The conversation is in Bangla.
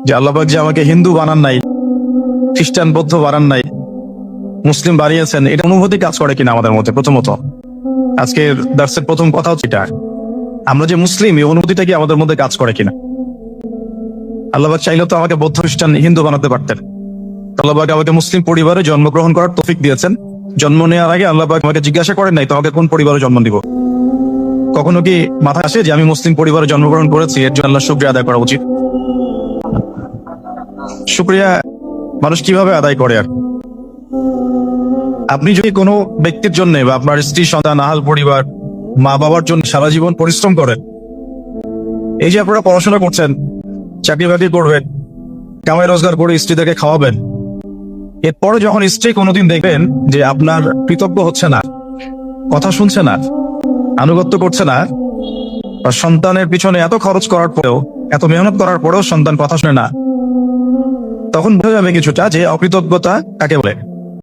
যে আল্লাহ পাক যে আমাকে হিন্দু বানান নাই, খ্রিস্টান বৌদ্ধ বানান নাই, মুসলিম বানিয়েছেন, এটা অনুভূতি কাজ করে কিনা আমাদের মধ্যে? প্রথমত আজকের দার্সের প্রথম কথা হচ্ছে এটা, আমরা যে মুসলিম এই অনুভূতিটা কি আমাদের মধ্যে কাজ করে কিনা? আল্লাহ পাক চাইলে তো আমাকে বৌদ্ধ খ্রিস্টান হিন্দু বানাতে পারতেন। আল্লাহ পাক আমাকে মুসলিম পরিবারে জন্মগ্রহণ করার তৌফিক দিয়েছেন। জন্ম নেওয়ার আগে আল্লাহ পাক আমাকে জিজ্ঞাসা করেন নাই তোমাকে কোন পরিবারে জন্ম দিব। কখনো কি মাথায় আসে যে আমি মুসলিম পরিবারে জন্মগ্রহণ করেছি, এর জন্য আল্লাহ শুকরিয়া আদায় করা উচিত? শুকরিয়া মানুষ কিভাবে আদায় করে? আর আপনি যদি কোনো ব্যক্তির জন্য বা আপনার স্ত্রী সন্তান আহাল পরিবার মা বাবার জন্য সারা জীবন পরিশ্রম করেন, এই যে আপনারা পড়াশোনা করছেন, চাকরি বাকরি করবেন, কামাই রোজগার করে স্ত্রীদেরকে খাওয়াবেন, এরপরে যখন স্ত্রী কোনোদিন দেখবেন যে আপনার কৃতজ্ঞ হচ্ছে না, কথা শুনছে না, আনুগত্য করছে না, বা সন্তানের পিছনে এত খরচ করার পরেও, এত মেহনত করার পরেও সন্তান কথা শুনে না, তখন বোঝা যাবে কিছুটা যে অকৃতজ্ঞতা কাকে বলে।